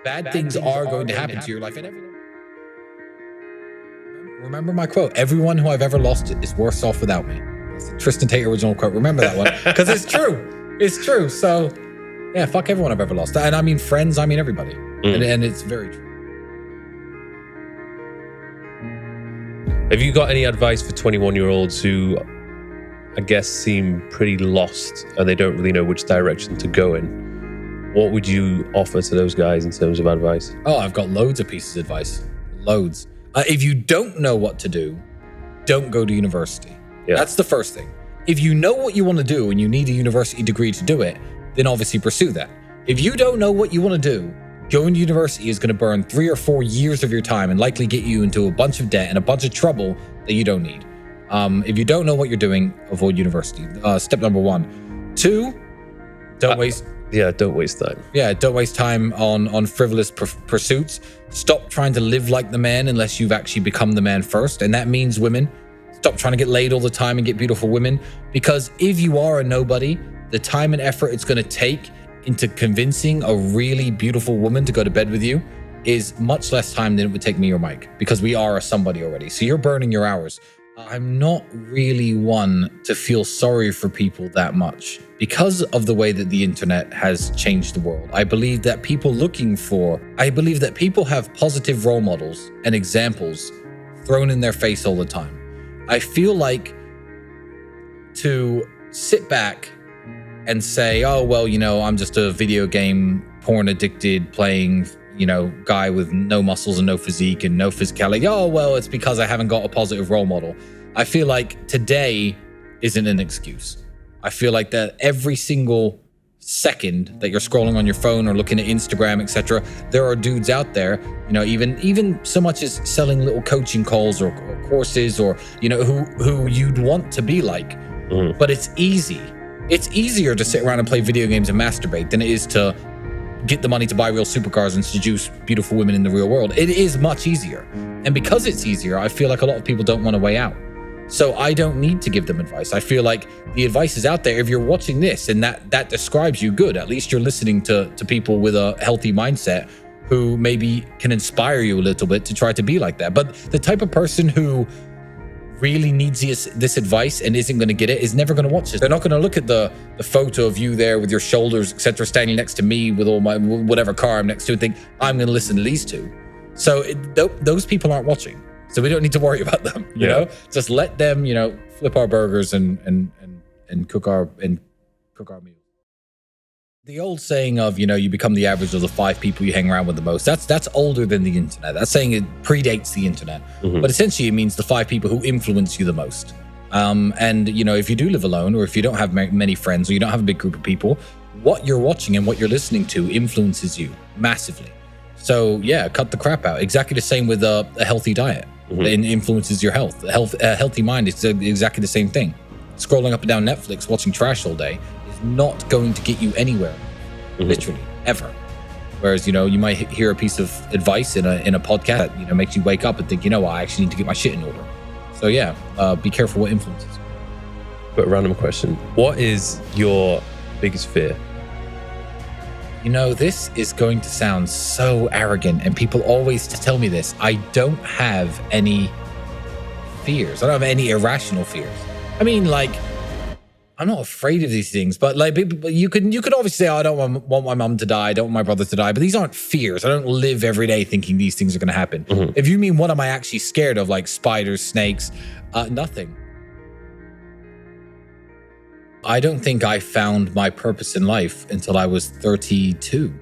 Bad things are going to happen to your life. And remember my quote, everyone who I've ever lost is worse off without me. That's the Tristan Tate original quote. Remember that one, because it's true. It's true. So yeah, fuck everyone I've ever lost. And I mean friends, I mean everybody. And it's very true. Have you got any advice for 21-year-olds who, I guess, seem pretty lost and they don't really know which direction to go in? What would you offer to those guys in terms of advice? Oh, I've got loads of pieces of advice. Loads. If you don't know what to do, don't go to university. Yeah. That's the first thing. If you know what you want to do and you need a university degree to do it, then obviously pursue that. If you don't know what you want to do, going to university is going to burn 3 or 4 years of your time and likely get you into a bunch of debt and a bunch of trouble that you don't need. If you don't know what you're doing, avoid university. Step number 1. 2, don't waste... Yeah, don't waste time. Yeah, don't waste time on frivolous pursuits. Stop trying to live like the man unless you've actually become the man first. And that means women. Stop trying to get laid all the time and get beautiful women. Because if you are a nobody, the time and effort it's going to take into convincing a really beautiful woman to go to bed with you is much less time than it would take me or Mike, because we are a somebody already. So you're burning your hours. I'm not really one to feel sorry for people that much because of the way that the internet has changed the world. I believe that people have positive role models and examples thrown in their face all the time. I feel like to sit back and say, oh, well, you know, I'm just a video game porn addicted playing, you know, guy with no muscles and no physique and no physicality. Oh, well, it's because I haven't got a positive role model. I feel like today isn't an excuse. I feel like that every single second that you're scrolling on your phone or looking at Instagram, etc., there are dudes out there, you know, even so much as selling little coaching calls or courses, or, you know, who you'd want to be like. But it's easy. It's easier to sit around and play video games and masturbate than it is to get the money to buy real supercars and seduce beautiful women in the real world. It is much easier. And because it's easier, I feel like a lot of people don't want to weigh out. So I don't need to give them advice. I feel like the advice is out there. If you're watching this and that describes you, good. At least you're listening to people with a healthy mindset who maybe can inspire you a little bit to try to be like that. But the type of person who really needs this advice and isn't going to get it is never going to watch this. They're not going to look at the photo of you there with your shoulders, etc., standing next to me with all my whatever car I'm next to and think, I'm going to listen to these two. So those people aren't watching. So we don't need to worry about them, you know? Just let them, you know, flip our burgers and cook our meals. The old saying of, you know, you become the average of the 5 people you hang around with the most, that's older than the internet. That saying it predates the internet. But essentially it means the 5 people who influence you the most. And, you know, if you do live alone, or if you don't have many friends, or you don't have a big group of people, what you're watching and what you're listening to influences you massively. So yeah, cut the crap out. Exactly the same with a healthy diet. It influences your health. A healthy mind is exactly the same thing. Scrolling up and down Netflix, watching trash all day is not going to get you anywhere, literally, ever. Whereas, you know, you might hear a piece of advice in a podcast that, you know, makes you wake up and think, you know what, I actually need to get my shit in order. So yeah, be careful what influences you. But random question, what is your biggest fear? You know, this is going to sound so arrogant, and people always tell me this. I don't have any fears. I don't have any irrational fears. I mean, like, I'm not afraid of these things, but like, you could obviously say, oh, I don't want my mom to die, I don't want my brother to die, but these aren't fears. I don't live every day thinking these things are going to happen. If you mean what am I actually scared of, like spiders, snakes, nothing. I don't think I found my purpose in life until I was 32.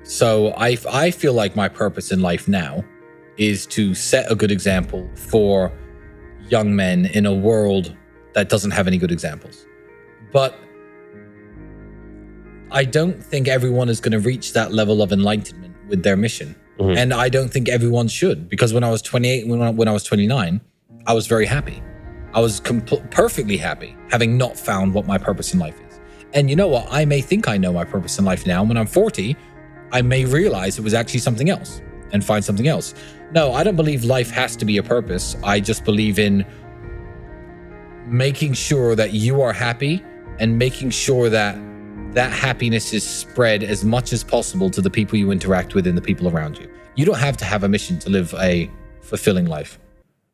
So I feel like my purpose in life now is to set a good example for young men in a world that doesn't have any good examples. But I don't think everyone is going to reach that level of enlightenment with their mission. And I don't think everyone should, because when I was 28, when I was 29, I was very happy. I was perfectly happy having not found what my purpose in life is. And you know what? I may think I know my purpose in life now. When I'm 40, I may realize it was actually something else and find something else. No, I don't believe life has to be a purpose. I just believe in making sure that you are happy and making sure that that happiness is spread as much as possible to the people you interact with and the people around you. You don't have to have a mission to live a fulfilling life,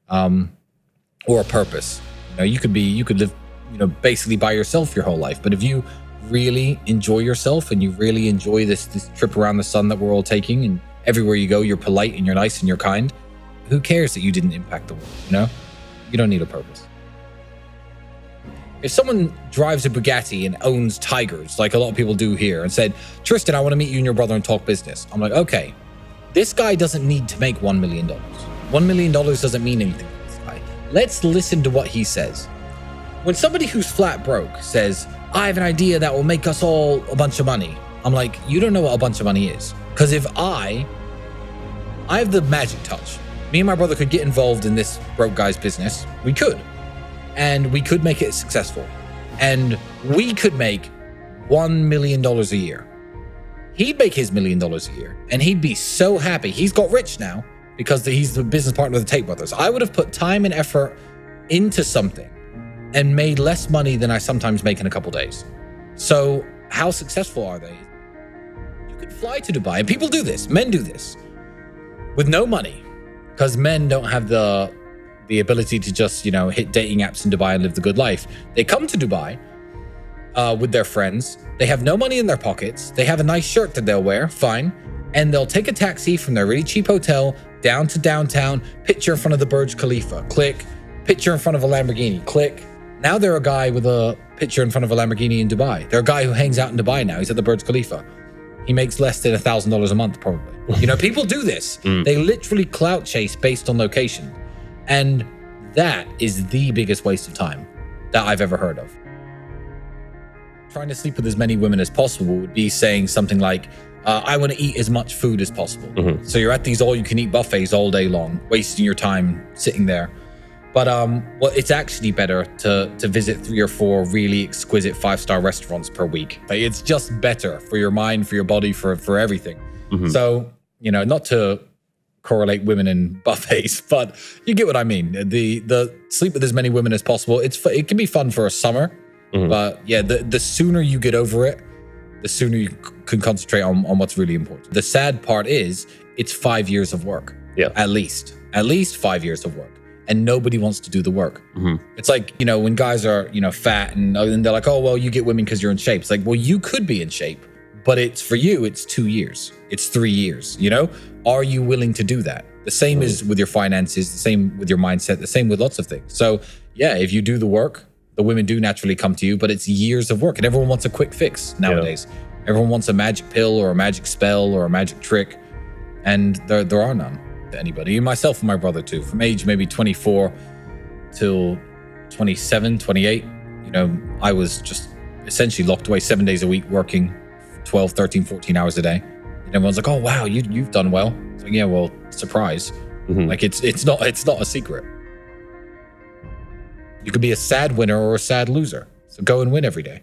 or a purpose. You could live, basically by yourself your whole life. But if you really enjoy yourself and you really enjoy this trip around the sun that we're all taking, and everywhere you go, you're polite and you're nice and you're kind, who cares that you didn't impact the world? You don't need a purpose. If someone drives a Bugatti and owns tigers, like a lot of people do here, and said, Tristan, I want to meet you and your brother and talk business. I'm like, okay, this guy doesn't need to make $1 million. $1 million doesn't mean anything to this guy. Let's listen to what he says. When somebody who's flat broke says, I have an idea that will make us all a bunch of money, I'm like, you don't know what a bunch of money is. Because if I have the magic touch. Me and my brother could get involved in this broke guy's business. We could. And we could make it successful. And we could make $1 million a year. He'd make his $1 million a year. And he'd be so happy. He's got rich now because he's the business partner of the Tate brothers. I would have put time and effort into something and made less money than I sometimes make in a couple days. So how successful are they? You could fly to Dubai, and people do this. Men do this with no money, because men don't have the ability to just, hit dating apps in Dubai and live the good life. They come to Dubai with their friends. They have no money in their pockets. They have a nice shirt that they'll wear, fine. And they'll take a taxi from their really cheap hotel down to downtown, picture in front of the Burj Khalifa, click, picture in front of a Lamborghini, click. Now they're a guy with a picture in front of a Lamborghini in Dubai. They're a guy who hangs out in Dubai now. He's at the Burj Khalifa. He makes less than $1,000 a month, probably. People do this. They literally clout chase based on location. And that is the biggest waste of time that I've ever heard of. Trying to sleep with as many women as possible would be saying something like, I want to eat as much food as possible. So you're at these all-you-can-eat buffets all day long, wasting your time sitting there. But it's actually better to visit 3 or 4 really exquisite 5-star restaurants per week. It's just better for your mind, for your body, for everything. So, not to correlate women and buffets, but you get what I mean. The sleep with as many women as possible. It can be fun for a summer, but yeah, the sooner you get over it, the sooner you can concentrate on what's really important. The sad part is it's 5 years of work. Yeah, at least 5 years of work. And nobody wants to do the work. It's like, when guys are, fat and they're like, oh, well, you get women because you're in shape. It's like, well, you could be in shape, but for you, it's 2 years. It's 3 years, Are you willing to do that? The same is with your finances, the same with your mindset, the same with lots of things. So yeah, if you do the work, the women do naturally come to you, but it's years of work, and everyone wants a quick fix nowadays. Yeah. Everyone wants a magic pill or a magic spell or a magic trick, and there are none. Anybody, myself and my brother too, from age maybe 24 till 27, 28, I was just essentially locked away 7 days a week, working 12, 13, 14 hours a day. And everyone's like, oh, wow, you've done well. It's like, yeah, well, surprise. Like it's not a secret. You could be a sad winner or a sad loser. So go and win every day.